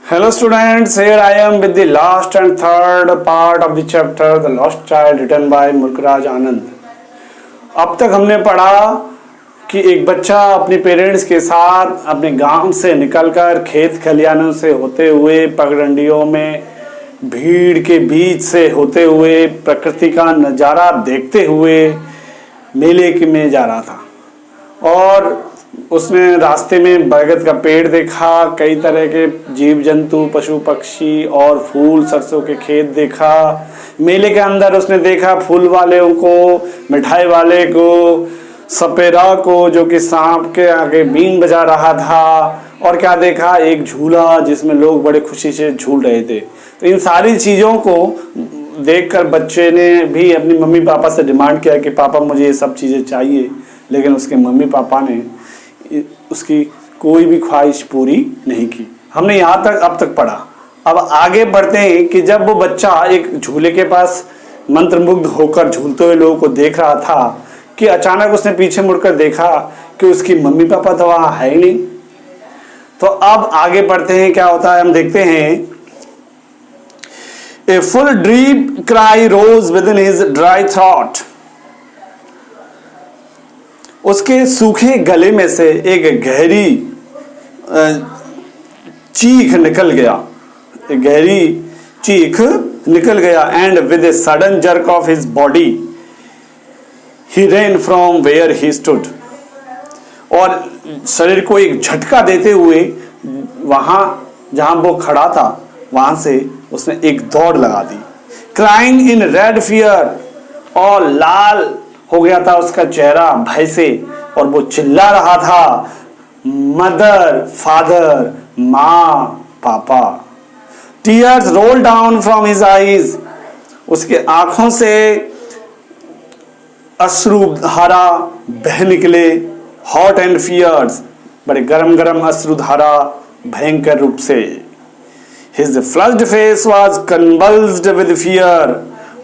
Hello students, here I am with the last and third part of the chapter The Lost Child written by Mulk Raj आनंद। अब तक हमने पढ़ा कि एक बच्चा अपने पेरेंट्स के साथ अपने गांव से निकलकर खेत खलिहानों से होते हुए पगडंडियों में भीड़ के बीच से होते हुए प्रकृति का नज़ारा देखते हुए मेले में जा रहा था और उसने रास्ते में बरगद का पेड़ देखा, कई तरह के जीव जंतु पशु पक्षी और फूल सरसों के खेत देखा। मेले के अंदर उसने देखा फूल वालों को, मिठाई वाले को, सपेरा को जो कि सांप के आगे बीन बजा रहा था, और क्या देखा, एक झूला जिसमें लोग बड़े खुशी से झूल रहे थे। तो इन सारी चीज़ों को देखकर बच्चे ने भी अपनी मम्मी पापा से डिमांड किया कि पापा मुझे ये सब चीज़ें चाहिए, लेकिन उसके मम्मी पापा ने उसकी कोई भी ख्वाहिश पूरी नहीं की। हमने यहाँ तक अब तक पढ़ा। अब आगे बढ़ते हैं कि जब वो बच्चा एक झूले के पास मंत्रमुग्ध होकर झूलते हुए लोगों को देख रहा था कि अचानक उसने पीछे मुड़कर देखा कि उसकी मम्मी पापा तो वहाँ है ही नहीं। तो अब आगे बढ़ते हैं, क्या होता है हम देखते हैं। A full deep cry rose within his dry throat. उसके सूखे गले में से एक गहरी चीख निकल गया, एक गहरी चीख निकल गया। And with a sudden jerk of his body he ran from where he stood. और शरीर को एक झटका देते हुए वहां जहां वो खड़ा था वहां से उसने एक दौड़ लगा दी। क्राइंग इन रेड फियर, और लाल हो गया था उसका चेहरा भय से, और वो चिल्ला रहा था, मदर, फादर, माँ, पापा। Tears roll down from his eyes, उसके आंखों से अश्रुधारा बह निकले। हॉट एंड फियर्स, बड़े गरम गरम अश्रुधारा भयंकर रूप से। His flushed face was convulsed with fear,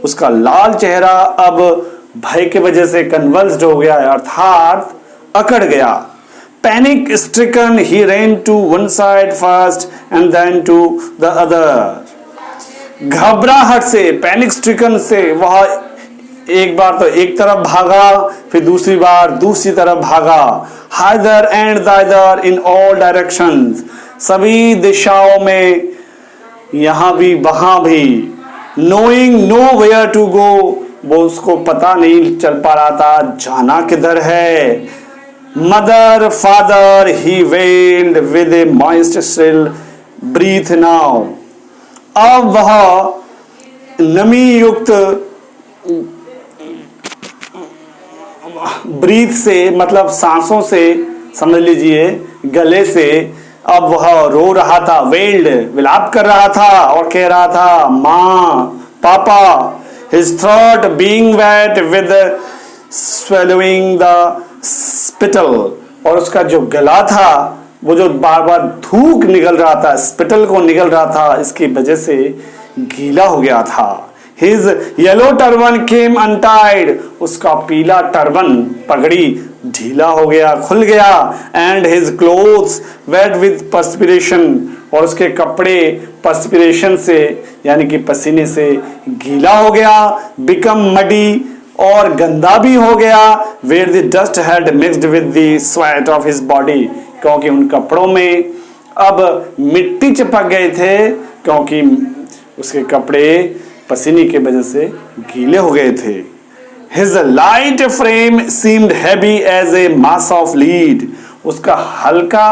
उसका लाल चेहरा अब भय के वजह से convulsed हो गया, अर्थात अकड़ गया। Panic stricken, he ran to one side first and then to the other. घबराहट से, panic stricken से वह एक बार तो एक तरफ भागा, फिर दूसरी बार दूसरी तरफ भागा। Hither and thither in all directions, सभी दिशाओं में, यहाँ भी वहां भी। Knowing nowhere to go, वो उसको पता नहीं चल पा रहा था जाना किधर है। Mother, father, he wailed with a moist shrill breath now. अब वह नमी युक्त ब्रीथ से, मतलब सांसों से समझ लीजिए, गले से अब वह रो रहा था। वेल्ड, विलाप कर रहा था और कह रहा था, माँ, पापा। His throat being wet with swallowing the spittle, और उसका जो गला था वो जो बार बार थूक निकल रहा था, स्पिटल को निकल रहा था, इसकी वजह से गीला हो गया था। His yellow turban came untied, उसका पीला टर्बन, पगड़ी ढीला हो गया, खुल गया। And his clothes wet with perspiration, और उसके कपड़े perspiration से यानी कि पसीने से गीला हो गया। Become muddy, और गंदा भी हो गया। Where the dust had mixed with the sweat of his body, क्योंकि उन कपड़ों में अब मिट्टी चिपक गए थे, क्योंकि उसके कपड़े पसीने की वजह से गीले हो गए थे। His light frame seemed heavy as a mass of lead, उसका हल्का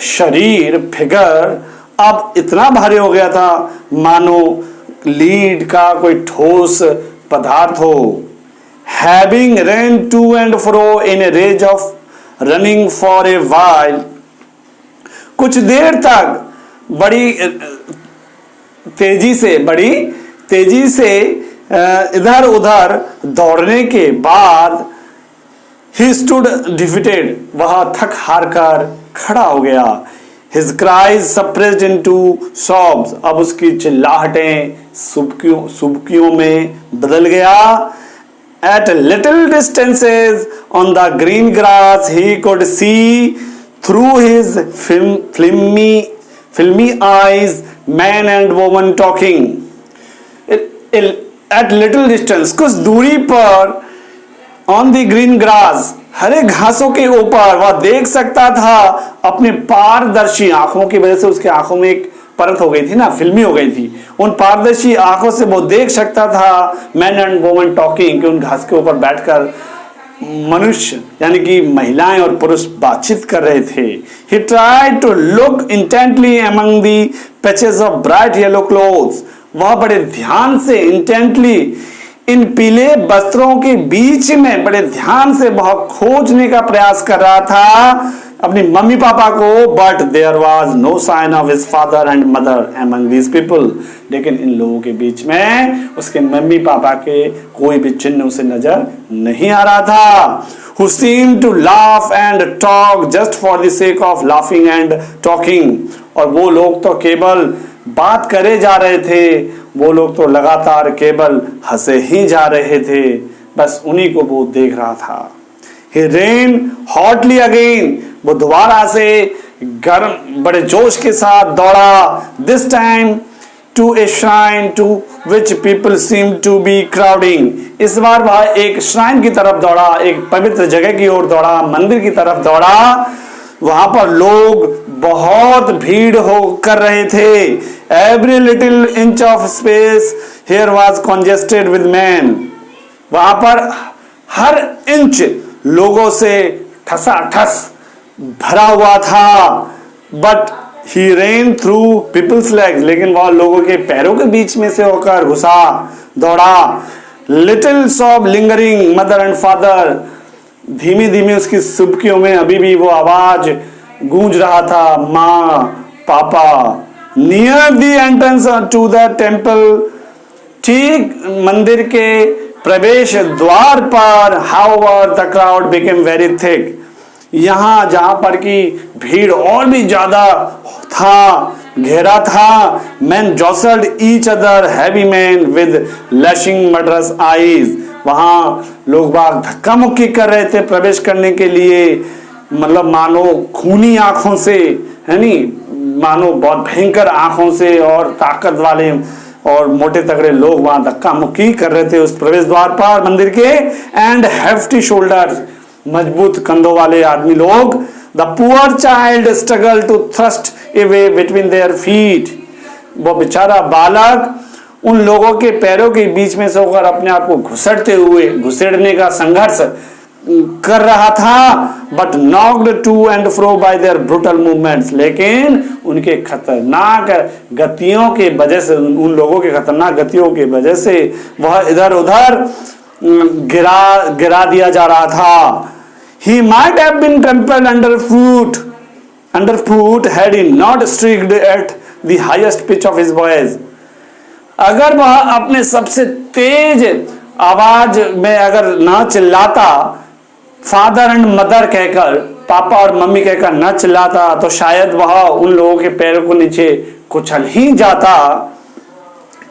शरीर, फिगर अब इतना भारी हो गया था मानो लीड का कोई ठोस पदार्थ हो। Having ran to and fro in a rage of running for a while, कुछ देर तक बड़ी तेजी से इधर उधर दौड़ने के बाद he stood defeated, वह थक हार कर खड़ा हो गया। His cries suppressed into sobs, अब उसकी चिल्लाहटें सुबकियों में बदल गया। At little distances on the green grass he could see through his filmy eyes, man and woman talking. At little distance, कुछ दूरी पर, on the green grass, हरे घासों के ऊपर वह देख सकता था अपने पारदर्शी आंखों की वजह से, उसके आंखों में एक परत हो गई थी ना, फिल्मी हो गई थी, उन पारदर्शी आंखों से वो देख सकता था मैन एंड वुमन टॉकिंग, कि उन घास के ऊपर बैठकर मनुष्य यानी कि महिलाएं और पुरुष बातचीत कर रहे थे. He tried to look intently among the patches of bright yellow clothes. वह बड़े ध्यान से intently इन पीले वस्त्रों के बीच में बड़े ध्यान से वह खोजने का प्रयास कर रहा था अपनी मम्मी पापा को. But there was no sign of his father and mother among these people. लेकिन इन लोगों के बीच में उसके मम्मी पापा के कोई भी चिन्ह उसे नजर नहीं आ रहा था. Who seemed to laugh and talk just for the sake of laughing and talking. और वो लोग तो केवल बात करे जा रहे थे, वो लोग तो लगातार केवल हंसे ही जा रहे थे, बस उन्हीं को वो देख रहा था. He ran hotly again. वो दोबारा से गर्म बड़े जोश के साथ दौड़ा. This time to a shrine to which people seemed to be crowding. इस बार वह एक श्राइन की तरफ दौड़ा, एक पवित्र जगह की ओर दौड़ा, मंदिर की तरफ दौड़ा. वहां पर लोग बहुत भीड़ हो कर रहे थे. Every little inch of space here was congested with men. वहां पर हर इंच लोगों से ठसाठस भरा हुआ था. But he ran through people's legs. लेकिन वह लोगों के पैरों के बीच में से होकर घुसा, दौड़ा. Little sob lingering, mother and father. धीमी धीमी उसकी सुबकियों में अभी भी वो आवाज गूंज रहा था, माँ, पापा. Near the entrance to the temple, ठीक मंदिर के प्रवेश द्वार पर, however the crowd became very thick. यहाँ जहां पर की भीड़ और भी ज्यादा था, घेरा था. Men jostled each other, heavy men with flashing murderous eyes. वहां लोग बाग धक्का मुक्की कर रहे थे प्रवेश करने के लिए, मतलब मानो खूनी आंखों से, है नी, मानो बहुत भयंकर आंखों से, और ताकत वाले और मोटे तगड़े लोग वहां धक्का मुक्की कर रहे थे उस प्रवेश द्वार पर मंदिर के. एंड hefty shoulders, मजबूत कंधों वाले आदमी लोग. The poor child struggled to thrust away between their feet. वो बेचारा बालक उन लोगों के पैरों के बीच में से होकर अपने आप को घुसेड़ने का संघर्ष कर रहा था. But knocked to and fro by their brutal movements. लेकिन उनके खतरनाक गतियों के वजह से, उन लोगों के खतरनाक गतियों की वजह से वह इधर उधर गिरा दिया जा रहा था. He might have been trampled underfoot had he not shrieked at the highest pitch of his voice. अगर वह अपने सबसे तेज आवाज में अगर ना चिल्लाता, फादर एंड मदर कहकर, पापा और मम्मी कहकर न चिल्लाता, तो शायद वह उन लोगों के पैरों को नीचे कुचल ही जाता.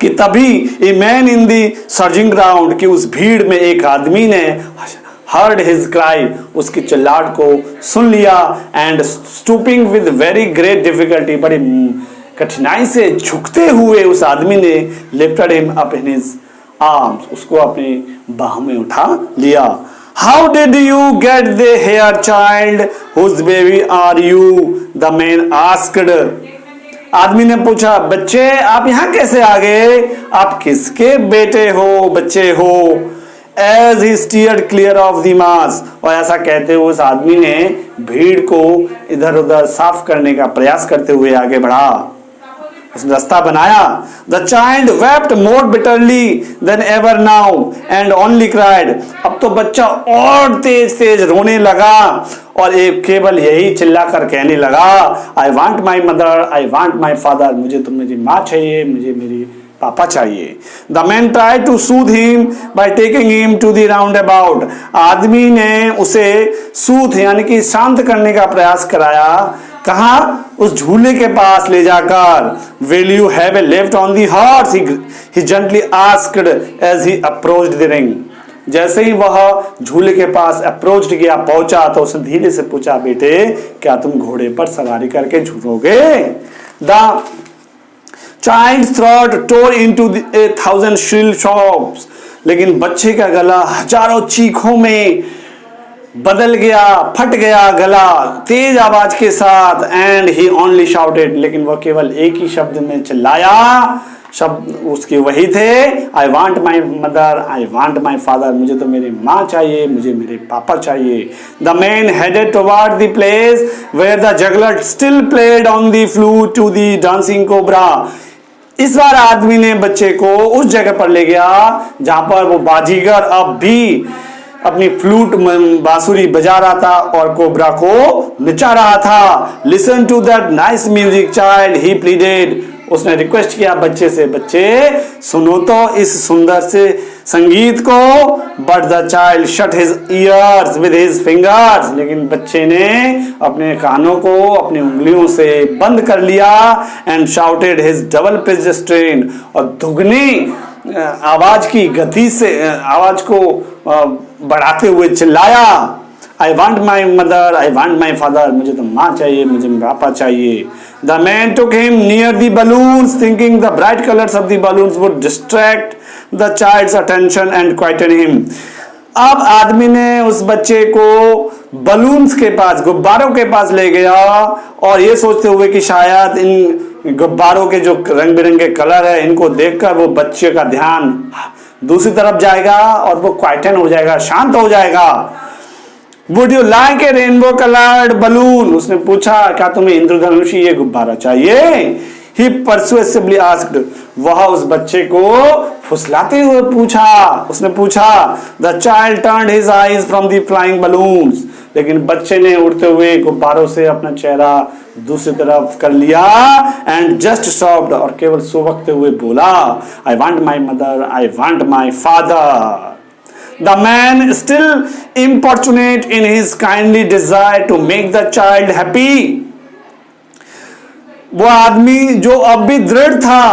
कि तभी a man in the surging ground, कि उस भीड़ में एक आदमी ने हर्ड हिज क्राई, उसकी चिल्लाहट को सुन लिया. And stooping with very great difficulty, बड़ी कठिनाई से झुकते हुए उस आदमी ने lifted him up in his arms, उसको अपनी बाहों में उठा लिया. How did you get here, child? Whose baby are you? The man asked. आदमी ने पूछा, बच्चे आप यहाँ कैसे आ गए? आप किसके बेटे हो, बच्चे हो? As he steered clear of the mass. और ऐसा कहते हुए उस आदमी ने भीड़ को इधर उधर साफ करने का प्रयास करते हुए आगे बढ़ा, उसने रास्ता बनाया. The child wept more bitterly than ever now and only cried. अब तो बच्चा और तेज तेज रोने लगा और एक केवल यही चिल्ला कर कहने लगा, I want my mother, I want my father. मुझे तो मेरी माँ चाहिए, मुझे मेरी पापा चाहिए. The man tried to soothe him by taking him to the roundabout. आदमी ने उसे सूथ यानी कि शांत करने का प्रयास कराया. कहा? उस झूले के पास ले जाकर. Will you have a lift on the horse? He gently asked as he approached the ring. जैसे ही वह झूले के पास अप्रोच किया, पहुंचा, तो उसने धीरे से पूछा, बेटे क्या तुम घोड़े पर सवारी करके झूलोगे? The child throat tore into 1,000 shrill sobs, लेकिन बच्चे का गला हजारों चीखों में बदल गया, फट गया गला तेज आवाज के साथ। एंड ही ओनली शाउटेड, लेकिन वह केवल एक ही शब्द में चिल्लाया, शब्द उसके वही थे, I want my mother, I want my father, मुझे तो मेरी माँ चाहिए, मुझे मेरे पापा चाहिए। The man headed toward the place where the juggler still played on the flute to the dancing cobra. इस बार आदमी ने बच्चे को उस जगह पर ले गया जहां पर वो बाजीगर अब भी अपनी फ्लूट बांसुरी बजा रहा था और कोबरा को नचा रहा था। Listen to that nice music child, he pleaded, उसने रिक्वेस्ट किया बच्चे से, बच्चे सुनो तो इस सुंदर से संगीत को। But the child shut his years with his fingers, लेकिन बच्चे ने अपने कानों को अपनी उंगलियों से बंद कर लिया। And shouted his double pitched strain, और दुगनी आवाज की गति से आवाज को बढ़ाते हुए चिल्लाया, I want my mother, I want my father, मुझे तो माँ चाहिए, मुझे पापा चाहिए। The man took him near the balloons thinking the bright colours of the balloons would distract the child's attention and quieten him. अब आदमी ने उस बच्चे को बलून्स के पास, गुब्बारों के पास ले गया, और ये सोचते हुए कि शायद इन गुब्बारों के जो रंग बिरंगे कलर है इनको देखकर वो बच्चे का ध्यान दूसरी तरफ जाएगा और वो क्वाइटन हो जाएगा, शांत हो जाएगा। Would you like A rainbow coloured balloon, उसने पूछा, क्या तुम्हें इंद्रधनुषी ये गुब्बारा चाहिए? ही परसुएसिवली आस्क्ड, वह उस बच्चे को फुसलाते हुए पूछा, उसने पूछा। The child turned his eyes from the flying balloons, लेकिन बच्चे ने उड़ते हुए गुब्बारों से अपना चेहरा दूसरी तरफ कर लिया। एंड जस्ट सॉफ्ट, और केवल सुबकते हुए बोला, आई want my mother, I want my father. The man still importunate in his kindly desire to make the child happy. वो आदमी जो अब भी दृढ़ था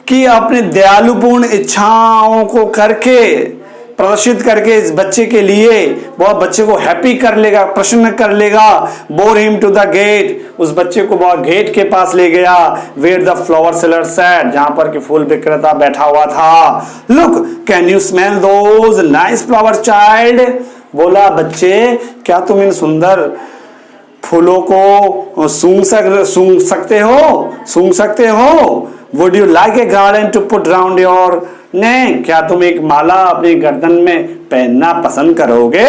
कि अपने दयालुपूर्ण इच्छाओं को करके प्रदर्शित करके इस बच्चे के लिए वह बच्चे को हैप्पी कर लेगा, प्रसन्न कर लेगा। Bore him to the gate, उस बच्चे को वह गेट के पास ले गया। Where the flower seller sat, जहां पर कि फूल विक्रेता बैठा हुआ था। Look can you smell those nice flower child, बोला बच्चे क्या तुम इन सुंदर फूलों को सूंघ सकते हो? Would you like a garland to put round your neck, क्या तुम एक माला अपनी गर्दन में पहनना पसंद करोगे?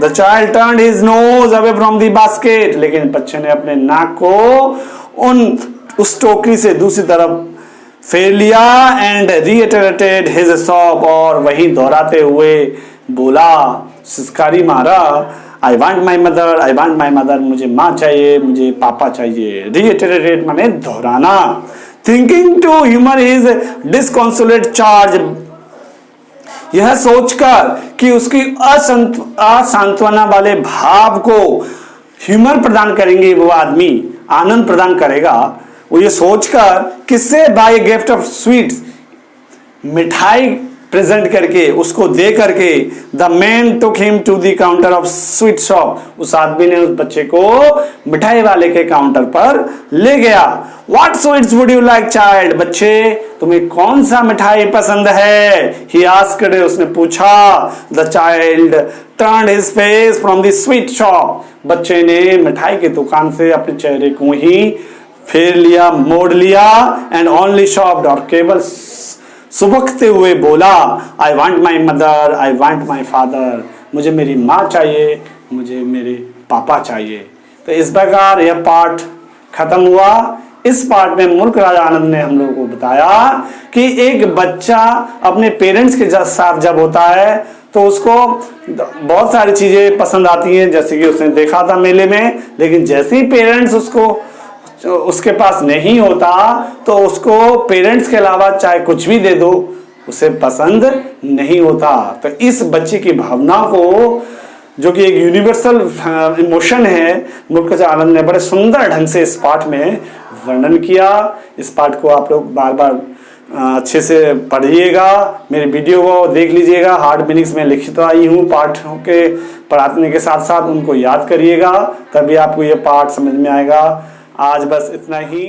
The child turned his nose away from the basket, लेकिन बच्चे ने अपने नाक को उस टोकरी से दूसरी तरफ फेर लिया। एंड रीइटरेटेड हिज सॉब, और वही दोहराते हुए बोला, सिसकारी मारा, I want my mother, I want my mother, मुझे माँ चाहिए, मुझे पापा चाहिए। रीइटरेटेड माने दोहराना। Thinking to humour his disconsolate charge, यह सोचकर कि उसकी असांत्वना वाले भाव को ह्यूमर प्रदान करेंगे, वो आदमी आनंद प्रदान करेगा, वो ये सोचकर किससे, बाय गिफ्ट ऑफ स्वीट्स, मिठाई प्रेजेंट करके, उसको दे करके। The man took him to the counter of sweet shop, उस आदमी ने उस बच्चे को मिठाई वाले के काउंटर पर ले गया। What sweets would you like child, बच्चे तुम्हें कौन सा मिठाई पसंद है? ही आस्क्ड, उसने पूछा। The child turned his face from the sweet shop, बच्चे ने मिठाई की दुकान से अपने चेहरे को ही फेर लिया, मोड़ लिया। एंड ओनली शॉप्ड, और केवल सुबकते हुए बोला, आई want my mother, I want my father, मुझे मेरी माँ चाहिए, मुझे मेरे पापा चाहिए। तो इस प्रकार यह पाठ खत्म हुआ। इस पाठ में मुल्क राज आनंद ने हम लोगों को बताया कि एक बच्चा अपने पेरेंट्स के साथ जब होता है तो उसको बहुत सारी चीजें पसंद आती हैं, जैसे कि उसने देखा था मेले में, लेकिन जैसे ही पेरेंट्स उसके पास नहीं होता तो उसको पेरेंट्स के अलावा चाहे कुछ भी दे दो उसे पसंद नहीं होता। तो इस बच्चे की भावना को, जो कि एक यूनिवर्सल इमोशन है, मुल्क आनंद ने बड़े सुंदर ढंग से इस पाठ में वर्णन किया। इस पाठ को आप लोग बार बार अच्छे से पढ़िएगा, मेरे वीडियो को देख लीजिएगा। हार्ड मीनिंग्स में लिखित आई हूँ पाठों के पढ़ाने के साथ साथ उनको याद करिएगा, तभी आपको ये पाठ समझ में आएगा। आज बस इतना ही।